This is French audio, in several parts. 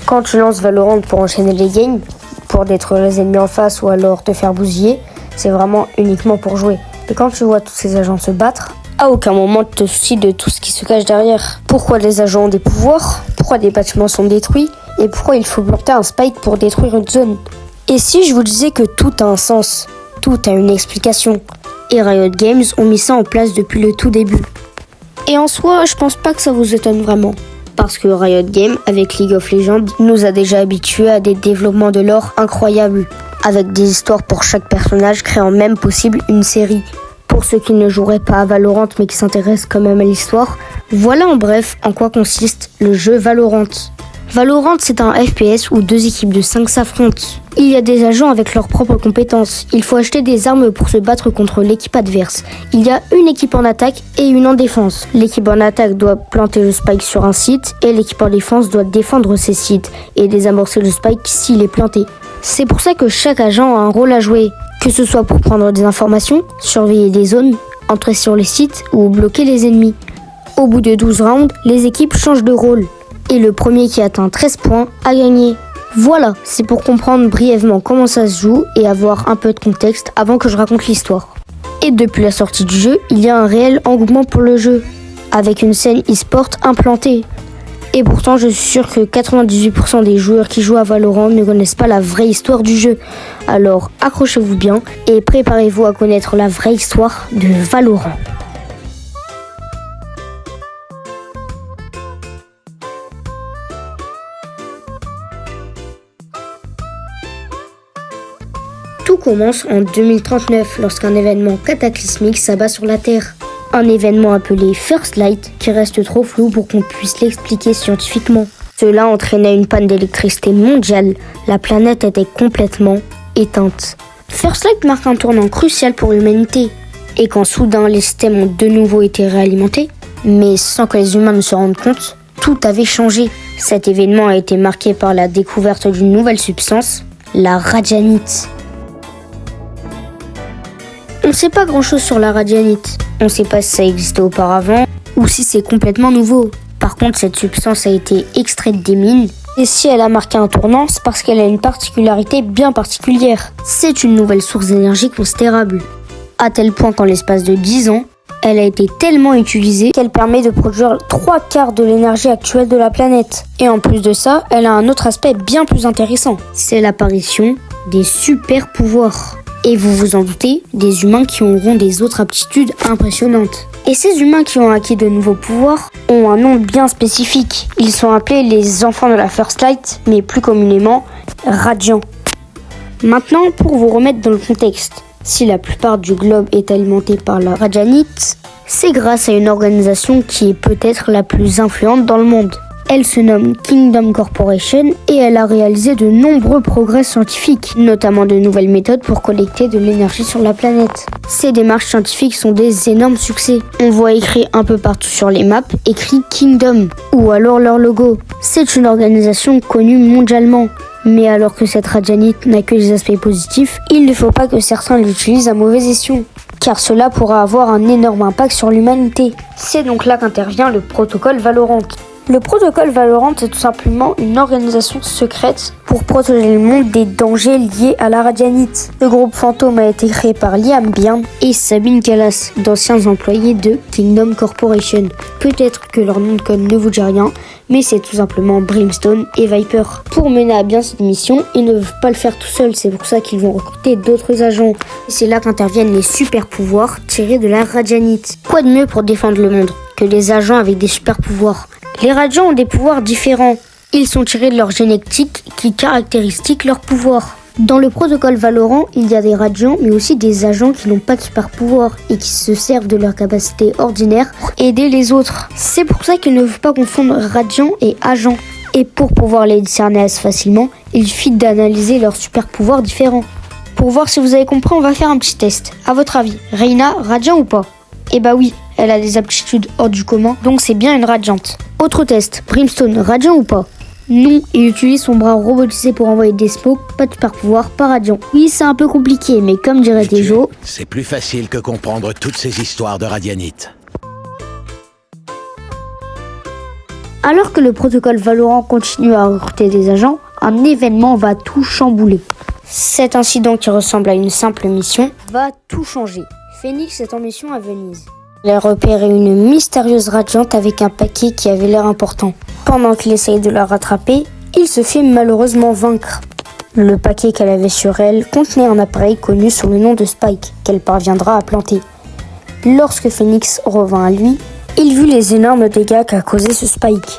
Quand tu lances Valorant pour enchaîner les games, pour détruire les ennemis en face ou alors te faire bousiller, c'est vraiment uniquement pour jouer. Et quand tu vois tous ces agents se battre, à aucun moment tu te soucies de tout ce qui se cache derrière. Pourquoi les agents ont des pouvoirs, pourquoi des bâtiments sont détruits, et pourquoi il faut planter un spike pour détruire une zone. Et si je vous disais que tout a un sens, tout a une explication, et Riot Games ont mis ça en place depuis le tout début. Et en soi, je pense pas que ça vous étonne vraiment. Parce que Riot Games, avec League of Legends, nous a déjà habitués à des développements de lore incroyables, avec des histoires pour chaque personnage, créant même possible une série. Pour ceux qui ne joueraient pas à Valorant mais qui s'intéressent quand même à l'histoire, voilà en bref en quoi consiste le jeu Valorant. Valorant, c'est un FPS où 2 équipes de 5 s'affrontent. Il y a des agents avec leurs propres compétences. Il faut acheter des armes pour se battre contre l'équipe adverse. Il y a une équipe en attaque et une en défense. L'équipe en attaque doit planter le spike sur un site et l'équipe en défense doit défendre ces sites et désamorcer le spike s'il est planté. C'est pour ça que chaque agent a un rôle à jouer, que ce soit pour prendre des informations, surveiller des zones, entrer sur les sites ou bloquer les ennemis. Au bout de 12 rounds, les équipes changent de rôle. Et le premier qui atteint 13 points a gagné. Voilà, c'est pour comprendre brièvement comment ça se joue et avoir un peu de contexte avant que je raconte l'histoire. Et depuis la sortie du jeu, il y a un réel engouement pour le jeu, avec une scène e-sport implantée. Et pourtant, je suis sûr que 98% des joueurs qui jouent à Valorant ne connaissent pas la vraie histoire du jeu. Alors accrochez-vous bien et préparez-vous à connaître la vraie histoire de Valorant. Tout commence en 2039 lorsqu'un événement cataclysmique s'abat sur la Terre. Un événement appelé First Light qui reste trop flou pour qu'on puisse l'expliquer scientifiquement. Cela entraînait une panne d'électricité mondiale. La planète était complètement éteinte. First Light marque un tournant crucial pour l'humanité. Et quand soudain les systèmes ont de nouveau été réalimentés, mais sans que les humains ne se rendent compte, tout avait changé. Cet événement a été marqué par la découverte d'une nouvelle substance, la radianite. On ne sait pas grand chose sur la radianite. On ne sait pas si ça existait auparavant ou si c'est complètement nouveau. Par contre, cette substance a été extraite des mines. Et si elle a marqué un tournant, c'est parce qu'elle a une particularité bien particulière. C'est une nouvelle source d'énergie considérable. À tel point qu'en l'espace de 10 ans, elle a été tellement utilisée qu'elle permet de produire 3/4 de l'énergie actuelle de la planète. Et en plus de ça, elle a un autre aspect bien plus intéressant. C'est l'apparition des super pouvoirs. Et vous vous en doutez, des humains qui auront des autres aptitudes impressionnantes. Et ces humains qui ont acquis de nouveaux pouvoirs ont un nom bien spécifique. Ils sont appelés les enfants de la First Light, mais plus communément Radiants. Maintenant, pour vous remettre dans le contexte, si la plupart du globe est alimenté par la radianite, c'est grâce à une organisation qui est peut-être la plus influente dans le monde. Elle se nomme Kingdom Corporation et elle a réalisé de nombreux progrès scientifiques, notamment de nouvelles méthodes pour collecter de l'énergie sur la planète. Ces démarches scientifiques sont des énormes succès. On voit écrit un peu partout sur les maps, écrit Kingdom, ou alors leur logo. C'est une organisation connue mondialement. Mais alors que cette radianite n'a que des aspects positifs, il ne faut pas que certains l'utilisent à mauvais escient, car cela pourra avoir un énorme impact sur l'humanité. C'est donc là qu'intervient le protocole Valorant. Le protocole Valorant est tout simplement une organisation secrète pour protéger le monde des dangers liés à la radianite. Le groupe fantôme a été créé par Liam Byrne et Sabine Callas, d'anciens employés de Kingdom Corporation. Peut-être que leur nom de code ne vous dit rien, mais c'est tout simplement Brimstone et Viper. Pour mener à bien cette mission, ils ne peuvent pas le faire tout seuls, c'est pour ça qu'ils vont recruter d'autres agents. Et c'est là qu'interviennent les super pouvoirs tirés de la radianite. Quoi de mieux pour défendre le monde que des agents avec des super pouvoirs? Les radiants ont des pouvoirs différents. Ils sont tirés de leur génétique qui caractérise leurs pouvoirs. Dans le protocole Valorant, il y a des radiants mais aussi des agents qui n'ont pas de super pouvoirs et qui se servent de leurs capacités ordinaires pour aider les autres. C'est pour ça qu'il ne faut pas confondre radiant et agent. Et pour pouvoir les discerner assez facilement, il suffit d'analyser leurs super pouvoirs différents. Pour voir si vous avez compris, on va faire un petit test. À votre avis, Reyna, radiant ou pas? Eh bah oui, elle a des aptitudes hors du commun, donc c'est bien une radiante. Autre test, Brimstone, radiant ou pas? Non, il utilise son bras robotisé pour envoyer des smokes, pas de super pouvoir, pas radiant. Oui, c'est un peu compliqué, mais comme dirait Tejo, c'est plus facile que comprendre toutes ces histoires de radianite. Alors que le protocole Valorant continue à recruter des agents, un événement va tout chambouler. Cet incident qui ressemble à une simple mission va tout changer. Phoenix est en mission à Venise. Elle a repéré une mystérieuse radiante avec un paquet qui avait l'air important. Pendant qu'il essaye de la rattraper, il se fait malheureusement vaincre. Le paquet qu'elle avait sur elle contenait un appareil connu sous le nom de Spike, qu'elle parviendra à planter. Lorsque Phoenix revint à lui, il vit les énormes dégâts qu'a causé ce Spike.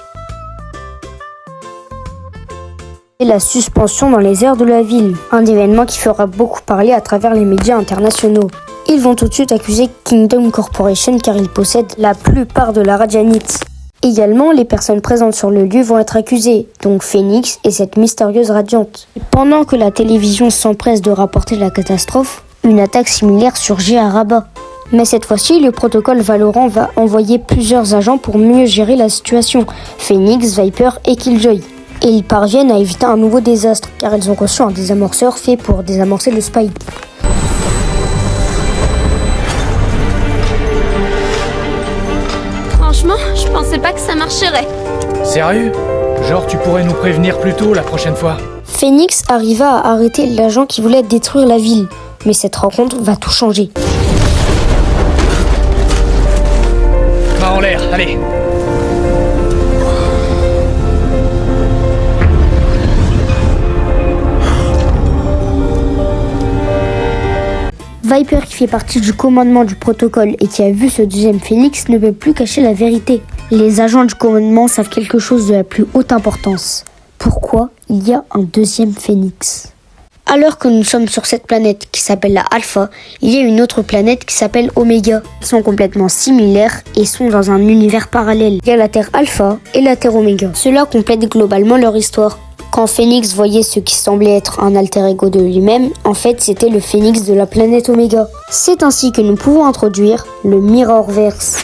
Et la suspension dans les airs de la ville, un événement qui fera beaucoup parler à travers les médias internationaux. Ils vont tout de suite accuser Kingdom Corporation car ils possèdent la plupart de la radianite. Également, les personnes présentes sur le lieu vont être accusées, donc Phoenix et cette mystérieuse radiante. Pendant que la télévision s'empresse de rapporter la catastrophe, une attaque similaire surgit à Rabat. Mais cette fois-ci, le protocole Valorant va envoyer plusieurs agents pour mieux gérer la situation, Phoenix, Viper et Killjoy. Et ils parviennent à éviter un nouveau désastre, car ils ont reçu un désamorceur fait pour désamorcer le Spike. Franchement, je pensais pas que ça marcherait. Sérieux? Genre tu pourrais nous prévenir plus tôt la prochaine fois? Phoenix arriva à arrêter l'agent qui voulait détruire la ville, mais cette rencontre va tout changer. Main en l'air, allez! Viper, qui fait partie du commandement du protocole et qui a vu ce deuxième Phoenix, ne peut plus cacher la vérité. Les agents du commandement savent quelque chose de la plus haute importance. Pourquoi il y a un deuxième Phoenix? Alors que nous sommes sur cette planète qui s'appelle la Alpha, il y a une autre planète qui s'appelle Omega. Ils sont complètement similaires et sont dans un univers parallèle. Il y a la Terre Alpha et la Terre Omega. Cela complète globalement leur histoire. Quand Phoenix voyait ce qui semblait être un alter ego de lui-même, en fait c'était le Phoenix de la planète Omega. C'est ainsi que nous pouvons introduire le Mirrorverse.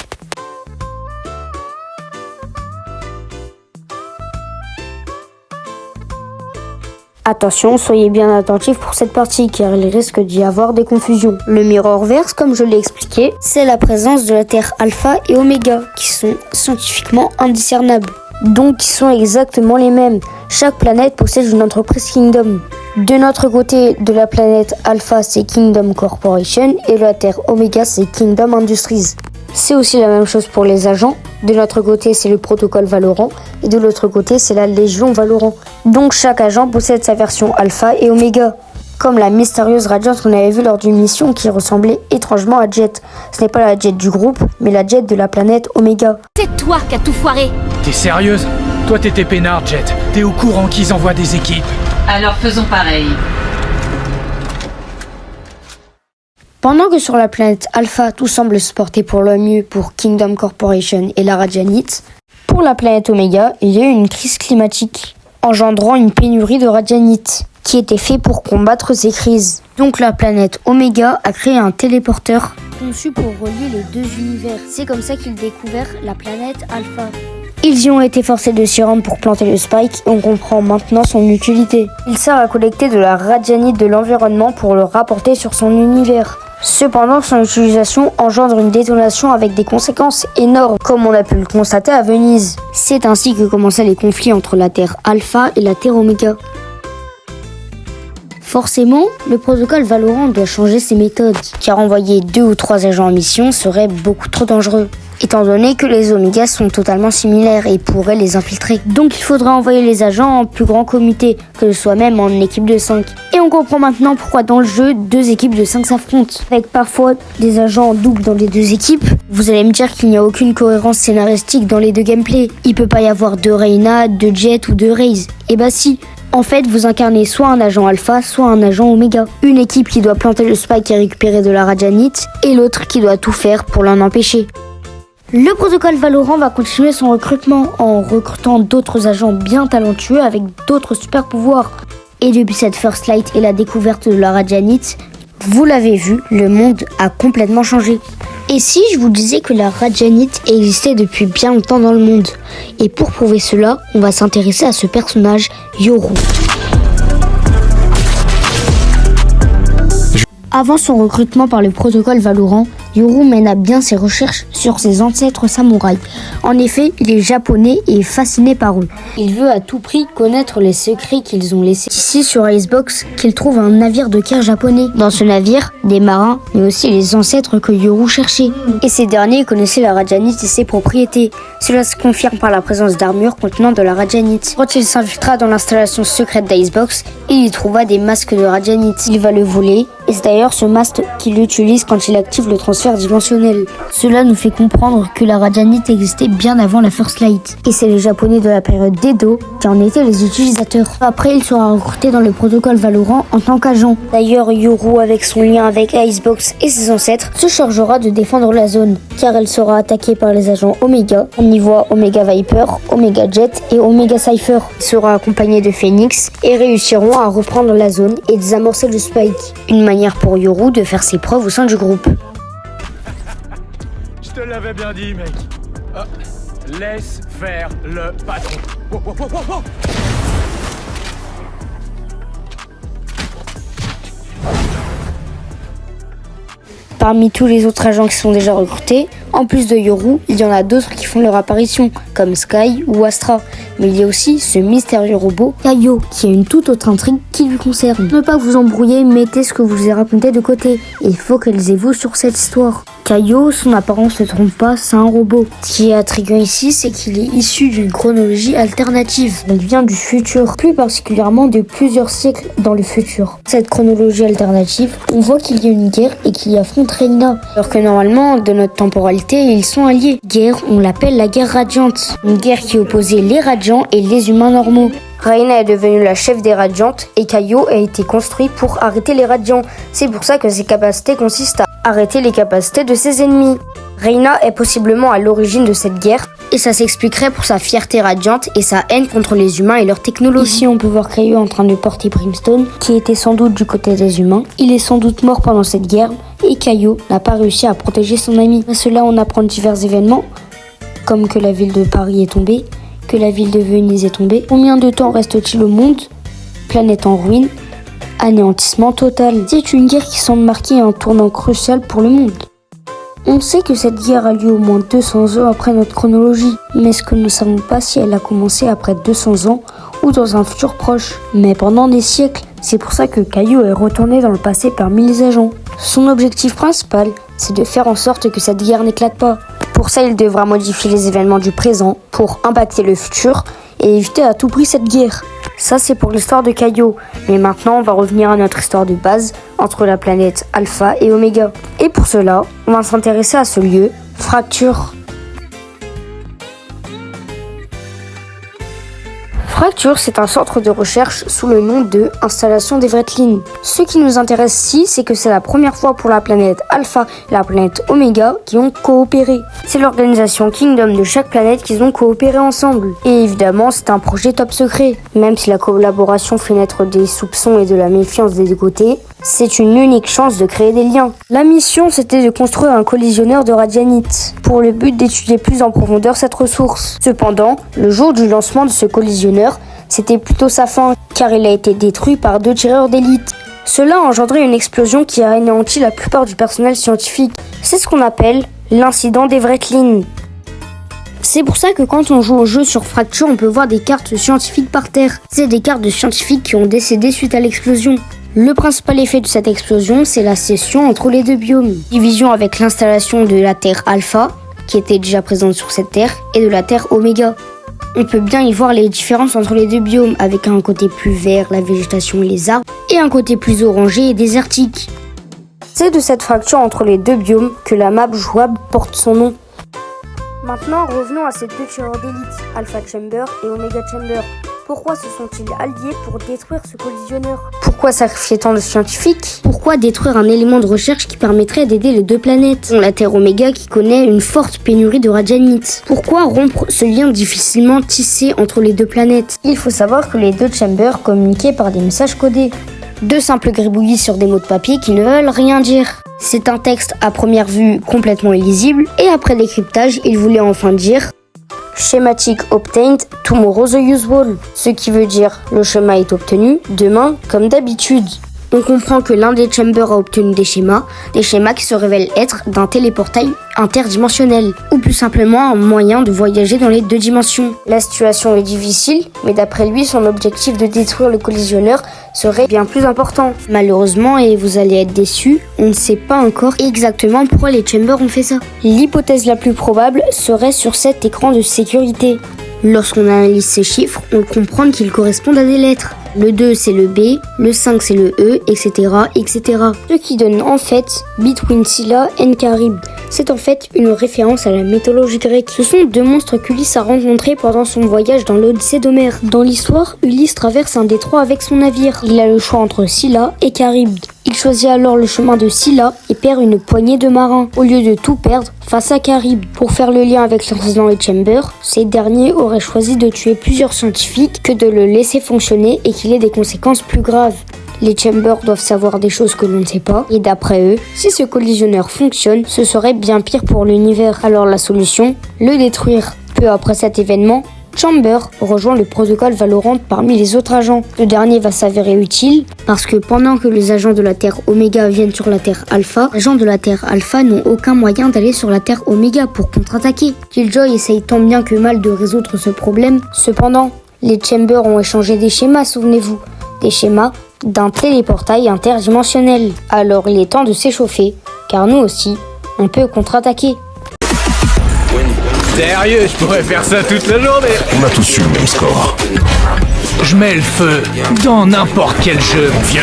Attention, soyez bien attentifs pour cette partie car il risque d'y avoir des confusions. Le Mirrorverse, comme je l'ai expliqué, c'est la présence de la Terre Alpha et Oméga qui sont scientifiquement indiscernables. Donc ils sont exactement les mêmes. Chaque planète possède une entreprise Kingdom. De notre côté de la planète Alpha, c'est Kingdom Corporation et la Terre Omega, c'est Kingdom Industries. C'est aussi la même chose pour les agents. De notre côté, c'est le protocole Valorant et de l'autre côté, c'est la Légion Valorant. Donc chaque agent possède sa version Alpha et Omega. Comme la mystérieuse Radiant qu'on avait vue lors d'une mission qui ressemblait étrangement à Jet. Ce n'est pas la Jet du groupe, mais la Jet de la planète Omega. C'est toi qui as tout foiré. T'es sérieuse? Toi t'étais peinard, Jet. T'es au courant qu'ils envoient des équipes? Alors faisons pareil. Pendant que sur la planète Alpha, tout semble se porter pour le mieux pour Kingdom Corporation et la Radianite, pour la planète Omega, il y a eu une crise climatique, engendrant une pénurie de Radianite, qui était fait pour combattre ces crises. Donc la planète Omega a créé un téléporteur conçu pour relier les deux univers. C'est comme ça qu'ils découvrent la planète Alpha. Ils y ont été forcés de s'y rendre pour planter le Spike et on comprend maintenant son utilité. Il sert à collecter de la radianite de l'environnement pour le rapporter sur son univers. Cependant, son utilisation engendre une détonation avec des conséquences énormes, comme on a pu le constater à Venise. C'est ainsi que commençaient les conflits entre la Terre Alpha et la Terre Omega. Forcément, le protocole Valorant doit changer ses méthodes, car envoyer 2 ou 3 agents en mission serait beaucoup trop dangereux, étant donné que les Omégas sont totalement similaires et pourraient les infiltrer. Donc il faudra envoyer les agents en plus grand comité, que ce soit même en équipe de 5. Et on comprend maintenant pourquoi dans le jeu, 2 équipes de 5 s'affrontent, avec parfois des agents en double dans les 2 équipes. Vous allez me dire qu'il n'y a aucune cohérence scénaristique dans les 2 gameplays. Il peut pas y avoir 2 Reyna, 2 Jet ou 2 Raze. Et bah si. En fait, vous incarnez soit un agent Alpha, soit un agent Oméga. Une équipe qui doit planter le Spike et récupérer de la Radianite, et l'autre qui doit tout faire pour l'en empêcher. Le protocole Valorant va continuer son recrutement en recrutant d'autres agents bien talentueux avec d'autres super pouvoirs. Et depuis cette First Light et la découverte de la Radianite, vous l'avez vu, le monde a complètement changé. Et si je vous disais que la Radianite existait depuis bien longtemps dans le monde? Et pour prouver cela, on va s'intéresser à ce personnage, Yoru. Avant son recrutement par le protocole Valorant, Yoru mène à bien ses recherches sur ses ancêtres samouraïs. En effet, il est japonais et est fasciné par eux. Il veut à tout prix connaître les secrets qu'ils ont laissés. Ici sur Icebox qu'il trouve un navire de guerre japonais. Dans ce navire, des marins, mais aussi les ancêtres que Yoru cherchait. Et ces derniers connaissaient la radianite et ses propriétés. Cela se confirme par la présence d'armures contenant de la radianite. Quand il s'infiltra dans l'installation secrète d'Icebox, il y trouva des masques de radianite. Il va le voler, et c'est d'ailleurs ce masque qu'il utilise quand il active le transfert dimensionnel. Cela nous fait comprendre que la radianite existait bien avant la First Light. Et c'est les Japonais de la période d'Edo qui en étaient les utilisateurs. Après, il sera recruté dans le protocole Valorant en tant qu'agent. D'ailleurs, Yoru, avec son lien avec Icebox et ses ancêtres, se chargera de défendre la zone, car elle sera attaquée par les agents Omega. On y voit Omega Viper, Omega Jet et Omega Cypher. Il sera accompagné de Phoenix et réussiront à reprendre la zone et désamorcer le Spike. Une manière pour Yoru de faire ses preuves au sein du groupe. Je te l'avais bien dit, mec. Laisse faire le patron. Oh, oh, oh, oh, oh. Parmi tous les autres agents qui sont déjà recrutés, en plus de Yoru, il y en a d'autres qui font leur apparition, comme Sky ou Astra. Mais il y a aussi ce mystérieux robot, Kaio, qui a une toute autre intrigue qui lui concerne. Ne pas vous embrouiller, mettez ce que je vous ai raconté de côté. Et focalisez-vous sur cette histoire. Kaio, son apparence ne trompe pas, c'est un robot. Ce qui est intriguant ici, c'est qu'il est issu d'une chronologie alternative. Il vient du futur, plus particulièrement de plusieurs siècles dans le futur. Cette chronologie alternative, on voit qu'il y a une guerre et qu'il y affronte Reina, alors que normalement, de notre temporalité, ils sont alliés. Guerre, on l'appelle la guerre radiante. Une guerre qui opposait les radiants et les humains normaux. Reina est devenue la chef des radiantes et Kaio a été construit pour arrêter les radiants. C'est pour ça que ses capacités consistent à arrêter les capacités de ses ennemis. Reina est possiblement à l'origine de cette guerre et ça s'expliquerait pour sa fierté radiante et sa haine contre les humains et leur technologie. Ici on peut voir Kaio en train de porter Brimstone qui était sans doute du côté des humains. Il est sans doute mort pendant cette guerre et Kaio n'a pas réussi à protéger son ami. À cela on apprend divers événements comme que la ville de Paris est tombée, que la ville de Venise est tombée. Combien de temps reste-t-il au monde? Planète en ruine, anéantissement total. C'est une guerre qui semble marquer un tournant crucial pour le monde. On sait que cette guerre a lieu au moins 200 ans après notre chronologie, mais ce que nous ne savons pas si elle a commencé après 200 ans ou dans un futur proche, mais pendant des siècles. C'est pour ça que Kaio est retourné dans le passé parmi les agents. Son objectif principal, c'est de faire en sorte que cette guerre n'éclate pas. Pour ça, il devra modifier les événements du présent pour impacter le futur et éviter à tout prix cette guerre. Ça, c'est pour l'histoire de Kaio. Mais maintenant, on va revenir à notre histoire de base entre la planète Alpha et Omega. Et pour cela, on va s'intéresser à ce lieu, Fracture. Fracture, c'est un centre de recherche sous le nom de Installation d'Evretlin. Ce qui nous intéresse ici, c'est que c'est la première fois pour la planète Alpha et la planète Omega qui ont coopéré. C'est l'organisation Kingdom de chaque planète qu'ils ont coopéré ensemble. Et évidemment, c'est un projet top secret. Même si la collaboration fait naître des soupçons et de la méfiance des deux côtés, c'est une unique chance de créer des liens. La mission, c'était de construire un collisionneur de radianite, pour le but d'étudier plus en profondeur cette ressource. Cependant, le jour du lancement de ce collisionneur, c'était plutôt sa fin, car il a été détruit par 2 tireurs d'élite. Cela a engendré une explosion qui a anéanti la plupart du personnel scientifique. C'est ce qu'on appelle l'incident d'Evretlin. C'est pour ça que quand on joue au jeu sur Fracture, on peut voir des cartes scientifiques par terre. C'est des cartes de scientifiques qui ont décédé suite à l'explosion. Le principal effet de cette explosion, c'est la scission entre les deux biomes. Division avec l'installation de la Terre Alpha, qui était déjà présente sur cette Terre, et de la Terre Oméga. On peut bien y voir les différences entre les deux biomes, avec un côté plus vert, la végétation et les arbres, et un côté plus orangé et désertique. C'est de cette fracture entre les deux biomes que la map jouable porte son nom. Maintenant, revenons à ces 2 tireurs d'élite, Alpha Chamber et Omega Chamber. Pourquoi se sont-ils alliés pour détruire ce collisionneur? Pourquoi sacrifier tant de scientifiques? Pourquoi détruire un élément de recherche qui permettrait d'aider les deux planètes? La Terre Oméga qui connaît une forte pénurie de radianite. Pourquoi rompre ce lien difficilement tissé entre les deux planètes? Il faut savoir que les 2 chambers communiquaient par des messages codés. 2 simples gribouillis sur des mots de papier qui ne veulent rien dire. C'est un texte à première vue complètement illisible et après décryptage, il voulait enfin dire Schematic obtained tomorrow the usual, ce qui veut dire le schéma est obtenu demain comme d'habitude. On comprend que l'un des Chambers a obtenu des schémas qui se révèlent être d'un téléportail interdimensionnel, ou plus simplement un moyen de voyager dans les 2 dimensions. La situation est difficile, mais d'après lui, son objectif de détruire le collisionneur serait bien plus important. Malheureusement, et vous allez être déçus, on ne sait pas encore exactement pourquoi les Chambers ont fait ça. L'hypothèse la plus probable serait sur cet écran de sécurité. Lorsqu'on analyse ces chiffres, on comprend qu'ils correspondent à des lettres. Le 2 c'est le B, le 5 c'est le E, etc. etc. Ce qui donne en fait Between Scylla and Charybde. C'est en fait une référence à la mythologie grecque. Ce sont 2 monstres qu'Ulysse a rencontrés pendant son voyage dans l'Odyssée d'Homère. Dans l'histoire, Ulysse traverse un détroit avec son navire. Il a le choix entre Scylla et Charybde. Il choisit alors le chemin de Scylla et perd une poignée de marins, au lieu de tout perdre face à Charybde. Pour faire le lien avec l'incident et Chambers, ces derniers auraient choisi de tuer plusieurs scientifiques que de le laisser fonctionner et qu'il ait des conséquences plus graves. Les Chambers doivent savoir des choses que l'on ne sait pas, et d'après eux, si ce collisionneur fonctionne, ce serait bien pire pour l'univers. Alors la solution, le détruire. Peu après cet événement, Chambers rejoint le protocole Valorant parmi les autres agents. Ce dernier va s'avérer utile parce que pendant que les agents de la Terre Oméga viennent sur la Terre Alpha, les agents de la Terre Alpha n'ont aucun moyen d'aller sur la Terre Oméga pour contre-attaquer. Killjoy essaye tant bien que mal de résoudre ce problème. Cependant, les Chambers ont échangé des schémas, souvenez-vous. Des schémas d'un téléportail interdimensionnel. Alors il est temps de s'échauffer, car nous aussi, on peut contre-attaquer. Sérieux, je pourrais faire ça toute la journée. On a tous eu le même score. Je mets le feu dans n'importe quel jeu, mon vieux.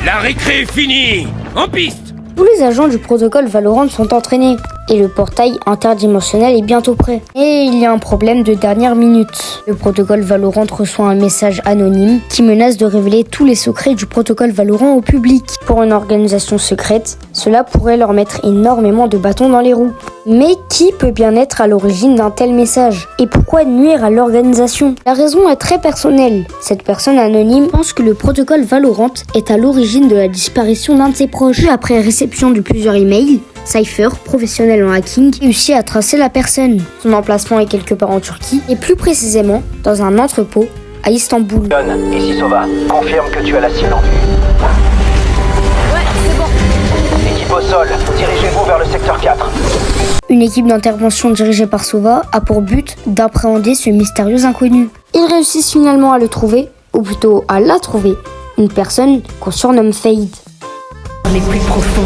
La récré est finie. En piste. Tous les agents du protocole Valorant sont entraînés et le portail interdimensionnel est bientôt prêt. Et il y a un problème de dernière minute. Le protocole Valorant reçoit un message anonyme qui menace de révéler tous les secrets du protocole Valorant au public. Pour une organisation secrète, cela pourrait leur mettre énormément de bâtons dans les roues. Mais qui peut bien être à l'origine d'un tel message? Et pourquoi nuire à l'organisation? La raison est très personnelle. Cette personne anonyme pense que le protocole Valorant est à l'origine de la disparition d'un de ses proches. Puis après réception de plusieurs emails, Cypher, professionnel en hacking, réussit à tracer la personne. Son emplacement est quelque part en Turquie, et plus précisément dans un entrepôt à Istanbul. John, ici Sova. Confirme que tu as la cible en vue. Ouais, c'est bon. Équipe au sol, dirigez-vous vers le secteur 4. Une équipe d'intervention dirigée par Sova a pour but d'appréhender ce mystérieux inconnu. Ils réussissent finalement à le trouver, ou plutôt à la trouver, une personne qu'on surnomme Fade. Les plus profondes.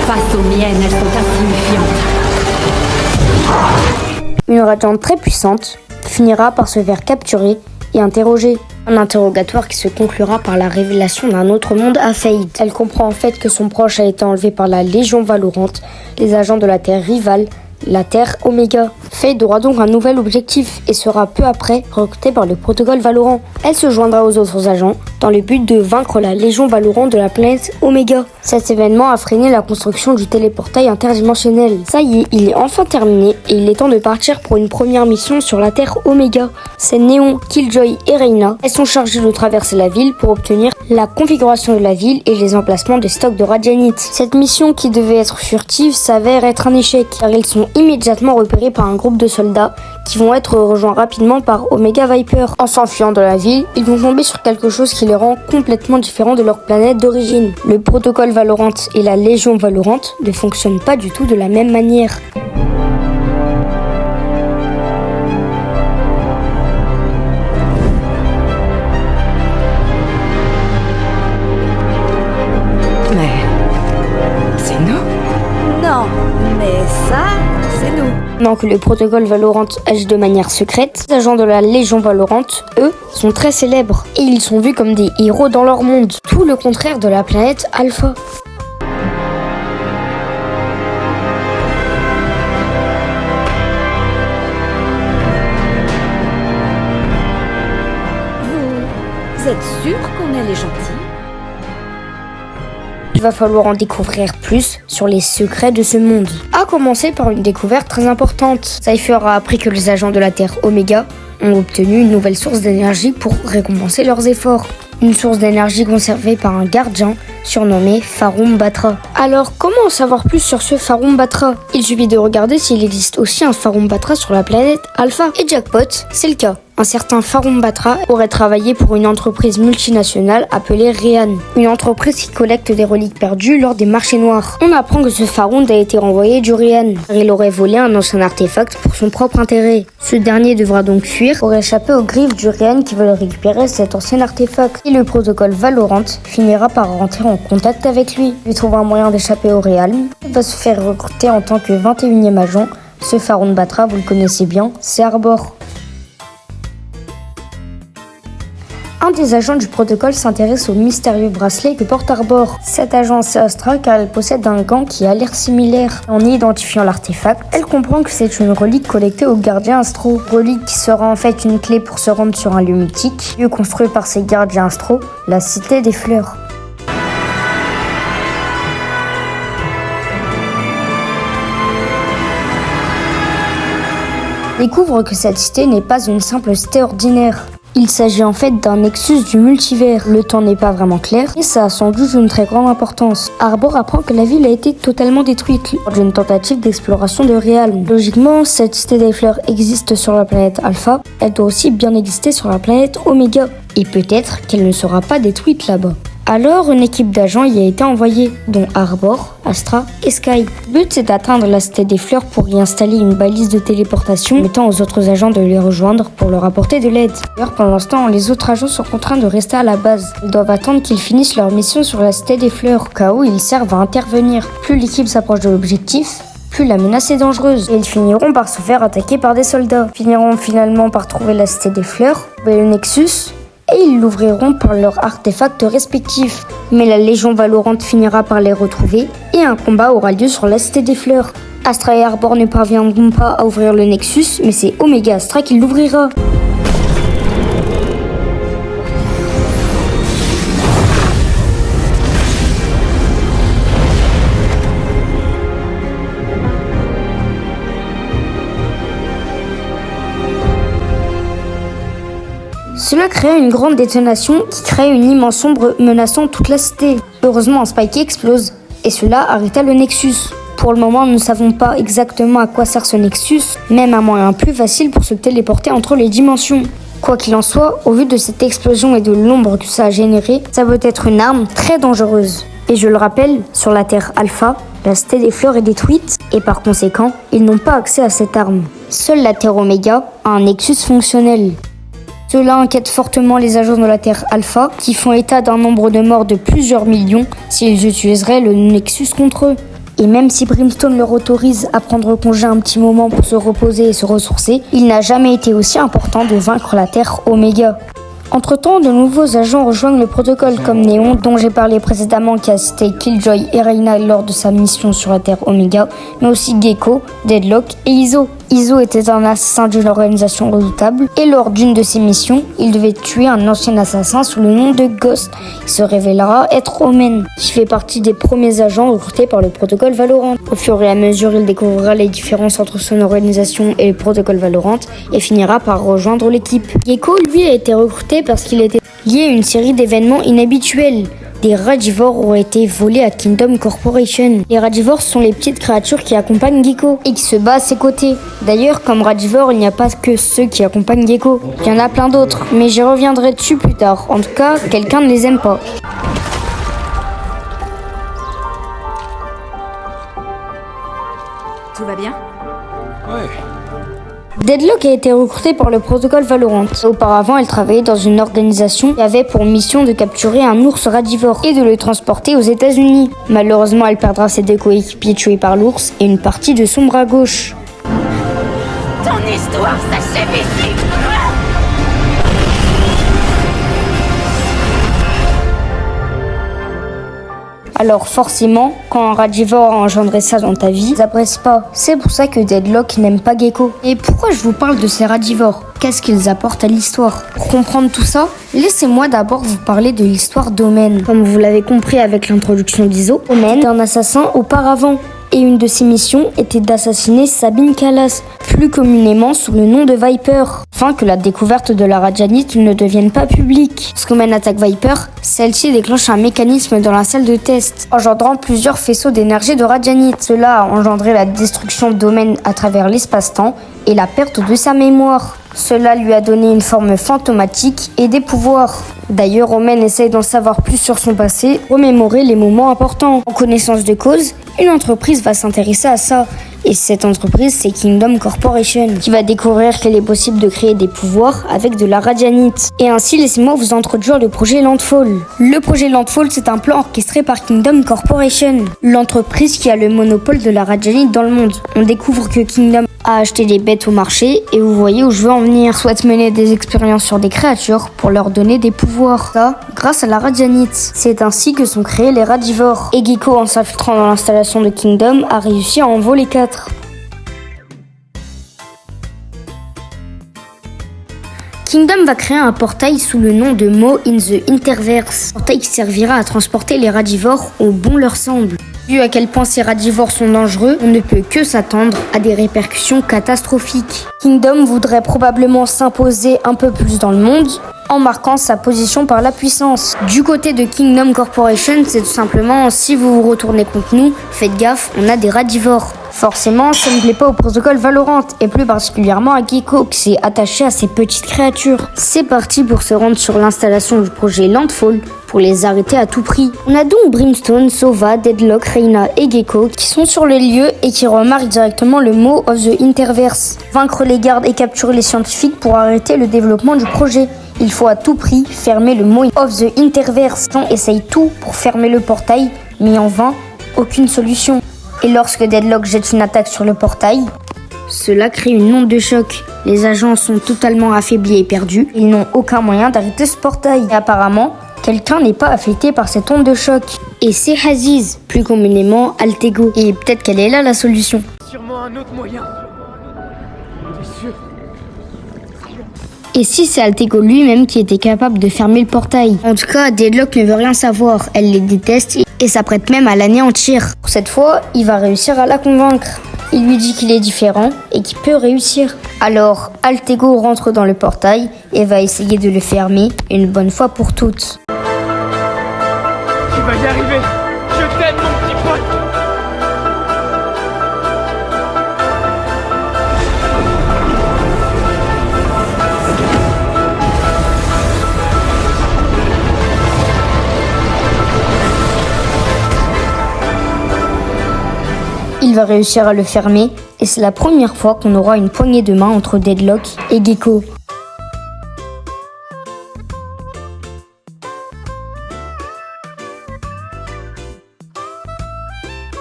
Face aux miennes, elles sont insignifiantes. Une agente très puissante finira par se faire capturer et interroger. Un interrogatoire qui se conclura par la révélation d'un autre monde à Fade. Elle comprend en fait que son proche a été enlevé par la Légion Valorant, les agents de la Terre rivale, la Terre Oméga. Fade aura donc un nouvel objectif et sera peu après recrutée par le protocole Valorant. Elle se joindra aux autres agents dans le but de vaincre la Légion Valorant de la planète Oméga. Cet événement a freiné la construction du téléportail interdimensionnel. Ça y est, il est enfin terminé et il est temps de partir pour une première mission sur la Terre Oméga. C'est Néon, Killjoy et Reyna. Elles sont chargées de traverser la ville pour obtenir la configuration de la ville et les emplacements des stocks de radianite. Cette mission qui devait être furtive s'avère être un échec car ils sont immédiatement repérés par un groupe de soldats qui vont être rejoints rapidement par Omega Viper. En s'enfuyant de la ville, ils vont tomber sur quelque chose qui les rend complètement différents de leur planète d'origine. Le protocole Valorant et la Légion Valorant ne fonctionnent pas du tout de la même manière. Mais... c'est nous? Non, mais ça, c'est nous. Pendant que le protocole Valorant agit de manière secrète, les agents de la Légion Valorant, eux, sont très célèbres et ils sont vus comme des héros dans leur monde. Tout le contraire de la planète Alpha. Vous êtes sûr qu'on est les gentils? Il va falloir en découvrir plus sur les secrets de ce monde. À commencer par une découverte très importante. Cypher a appris que les agents de la Terre Oméga ont obtenu une nouvelle source d'énergie pour récompenser leurs efforts. une source d'énergie conservée par un gardien surnommé Farum Batra. Alors, comment en savoir plus sur ce Farum Batra? Il suffit de regarder s'il existe aussi un Farum Batra sur la planète Alpha. Et jackpot, c'est le cas. Un certain Farum Batra aurait travaillé pour une entreprise multinationale appelée Ryan, une entreprise qui collecte des reliques perdues lors des marchés noirs. On apprend que ce Farum a été renvoyé du Ryan, car il aurait volé un ancien artefact pour son propre intérêt. Ce dernier devra donc fuir pour échapper aux griffes du Ryan qui veulent récupérer cet ancien artefact. Et le protocole Valorant finira par rentrer en contact avec lui. Il trouve un moyen d'échapper au Realm. Il va se faire recruter en tant que 21e agent. Ce Farum Batra, vous le connaissez bien, c'est Arbor. Un des agents du protocole s'intéresse au mystérieux bracelet que porte Arbor. Cet agent, c'est Astra, car elle possède un gant qui a l'air similaire. En identifiant l'artefact, elle comprend que c'est une relique collectée au gardien Astro. Relique qui sera en fait une clé pour se rendre sur un lieu mythique, lieu construit par ces gardiens Astro, la Cité des Fleurs. Découvre que cette cité n'est pas une simple cité ordinaire. Il s'agit en fait d'un nexus du multivers. Le temps n'est pas vraiment clair, et ça a sans doute une très grande importance. Arbor apprend que la ville a été totalement détruite lors d'une tentative d'exploration de Realm. Logiquement, cette cité des fleurs existe sur la planète Alpha, elle doit aussi bien exister sur la planète Omega. Et peut-être qu'elle ne sera pas détruite là-bas. Alors, une équipe d'agents y a été envoyée, dont Arbor, Astra et Sky. Le but, c'est d'atteindre la Cité des Fleurs pour y installer une balise de téléportation, permettant aux autres agents de les rejoindre pour leur apporter de l'aide. D'ailleurs, pendant ce temps, les autres agents sont contraints de rester à la base. Ils doivent attendre qu'ils finissent leur mission sur la Cité des Fleurs, au cas où ils servent à intervenir. Plus l'équipe s'approche de l'objectif, plus la menace est dangereuse, et ils finiront par se faire attaquer par des soldats. Ils finiront finalement par trouver la Cité des Fleurs, le Nexus, et ils l'ouvriront par leurs artefacts respectifs. Mais la Légion Valorant finira par les retrouver et un combat aura lieu sur la Cité des Fleurs. Astra et Arbor ne parviendront pas à ouvrir le Nexus, mais c'est Omega Astra qui l'ouvrira. Cela crée une grande détonation qui crée une immense ombre menaçant toute la cité. Heureusement, un spike explose, et cela arrêta le Nexus. Pour le moment, nous ne savons pas exactement à quoi sert ce Nexus, même un moyen plus facile pour se téléporter entre les dimensions. Quoi qu'il en soit, au vu de cette explosion et de l'ombre que ça a généré, ça peut être une arme très dangereuse. Et je le rappelle, sur la Terre Alpha, la Cité des Fleurs est détruite, et par conséquent, ils n'ont pas accès à cette arme. Seule la Terre Oméga a un Nexus fonctionnel. Cela inquiète fortement les agents de la Terre Alpha, qui font état d'un nombre de morts de plusieurs millions s'ils utiliseraient le Nexus contre eux. Et même si Brimstone leur autorise à prendre congé un petit moment pour se reposer et se ressourcer, il n'a jamais été aussi important de vaincre la Terre Oméga. Entre-temps, de nouveaux agents rejoignent le protocole comme Néon, dont j'ai parlé précédemment, qui a assisté Killjoy et Reyna lors de sa mission sur la Terre Oméga, mais aussi Gecko, Deadlock et Iso. Iso était un assassin d'une organisation redoutable, et lors d'une de ses missions, il devait tuer un ancien assassin sous le nom de Ghost. Il se révélera être Omen, qui fait partie des premiers agents recrutés par le protocole Valorant. Au fur et à mesure, il découvrira les différences entre son organisation et le protocole Valorant, et finira par rejoindre l'équipe. Gecko, lui, a été recruté parce qu'il était lié à une série d'événements inhabituels. Des radivores auraient été volés à Kingdom Corporation. Les radivores sont les petites créatures qui accompagnent Gecko et qui se battent à ses côtés. D'ailleurs, comme radivores, il n'y a pas que ceux qui accompagnent Gecko. Il y en a plein d'autres, mais j'y reviendrai dessus plus tard. En tout cas, quelqu'un ne les aime pas. Tout va bien? Ouais. Deadlock a été recrutée par le protocole Valorant. Auparavant, elle travaillait dans une organisation qui avait pour mission de capturer un ours radivore et de le transporter aux États-Unis. Malheureusement, elle perdra ses deux coéquipiers tués par l'ours et une partie de son bras gauche. Ton histoire s'achève ici. Alors forcément, quand un radivore a engendré ça dans ta vie, ils apprécient pas. C'est pour ça que Deadlock n'aime pas Gecko. Et pourquoi je vous parle de ces radivores? Qu'est-ce qu'ils apportent à l'histoire? Pour comprendre tout ça, laissez-moi d'abord vous parler de l'histoire d'Omen. Comme vous l'avez compris avec l'introduction d'Iso, Omen est un assassin auparavant. Et une de ses missions était d'assassiner Sabine Callas, plus communément sous le nom de Viper, afin que la découverte de la radianite ne devienne pas publique. Lorsque Men attaque Viper, celle-ci déclenche un mécanisme dans la salle de test, engendrant plusieurs faisceaux d'énergie de radianite. Cela a engendré la destruction d'Omen à travers l'espace-temps et la perte de sa mémoire. Cela lui a donné une forme fantomatique et des pouvoirs. D'ailleurs, Omen essaye d'en savoir plus sur son passé, remémorer les moments importants. En connaissance de cause, une entreprise va s'intéresser à ça. Et cette entreprise, c'est Kingdom Corporation, qui va découvrir qu'il est possible de créer des pouvoirs avec de la radianite. Et ainsi, laissez-moi vous introduire le projet Landfall. Le projet Landfall, c'est un plan orchestré par Kingdom Corporation, l'entreprise qui a le monopole de la radianite dans le monde. On découvre que Kingdom a acheté des bêtes au marché, et vous voyez où je veux en venir. Souhaite mener des expériences sur des créatures pour leur donner des pouvoirs. Ça, grâce à la radianite. C'est ainsi que sont créés les radivores. Et Gecko, en s'infiltrant dans l'installation de Kingdom, a réussi à en voler 4. Kingdom va créer un portail sous le nom de Mo in the Interverse. Un portail qui servira à transporter les radivores où bon leur semble. Vu à quel point ces radivores sont dangereux, on ne peut que s'attendre à des répercussions catastrophiques. Kingdom voudrait probablement s'imposer un peu plus dans le monde, en marquant sa position par la puissance. Du côté de Kingdom Corporation, c'est tout simplement si vous vous retournez contre nous, faites gaffe, on a des radivores. Forcément, ça ne plaît pas au protocole Valorant, et plus particulièrement à Gecko qui s'est attaché à ces petites créatures. C'est parti pour se rendre sur l'installation du projet Landfall, pour les arrêter à tout prix. On a donc Brimstone, Sova, Deadlock, Reyna et Gecko qui sont sur le lieu et qui remarquent directement le mot of the Interverse. Vaincre les gardes et capturer les scientifiques pour arrêter le développement du projet. Il faut à tout prix fermer le mot of the Interverse. On essaye tout pour fermer le portail, mais en vain, aucune solution. Et lorsque Deadlock jette une attaque sur le portail, cela crée une onde de choc. Les agents sont totalement affaiblis et perdus. Ils n'ont aucun moyen d'arrêter ce portail. Et apparemment, quelqu'un n'est pas affecté par cette onde de choc. Et c'est Aziz, plus communément Altego. Et peut-être qu'elle est là la solution. Sûrement un autre moyen. T'es sûr? Et si c'est Altego lui-même qui était capable de fermer le portail? En tout cas, Deadlock ne veut rien savoir. Elle les déteste et s'apprête même à l'anéantir. Pour cette fois, il va réussir à la convaincre. Il lui dit qu'il est différent et qu'il peut réussir. Alors, Altego rentre dans le portail et va essayer de le fermer une bonne fois pour toutes. Tu vas y arriver. Je t'aime, mon petit pote. Il va réussir à le fermer et c'est la première fois qu'on aura une poignée de main entre Deadlock et Gecko.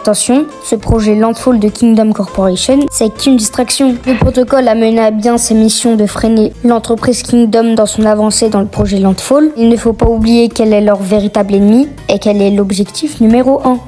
Attention, ce projet Landfall de Kingdom Corporation, c'est qu'une distraction. Le protocole a mené à bien ses missions de freiner l'entreprise Kingdom dans son avancée dans le projet Landfall. Il ne faut pas oublier quel est leur véritable ennemi et quel est l'objectif numéro 1.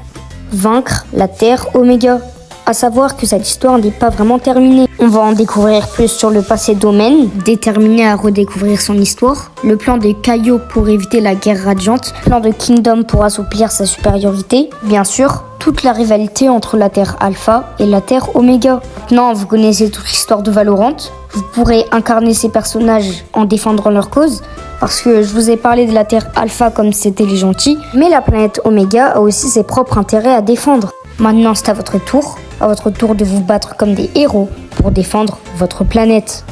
Vaincre la Terre Oméga. À savoir que cette histoire n'est pas vraiment terminée. On va en découvrir plus sur le passé d'Omen, déterminé à redécouvrir son histoire, le plan de Kaio pour éviter la guerre radiante, le plan de Kingdom pour assouplir sa supériorité, bien sûr, toute la rivalité entre la Terre Alpha et la Terre Oméga. Maintenant, vous connaissez toute l'histoire de Valorant, vous pourrez incarner ces personnages en défendant leur cause, parce que je vous ai parlé de la Terre Alpha comme c'était les gentils, mais la planète Oméga a aussi ses propres intérêts à défendre. Maintenant, c'est à votre tour de vous battre comme des héros pour défendre votre planète.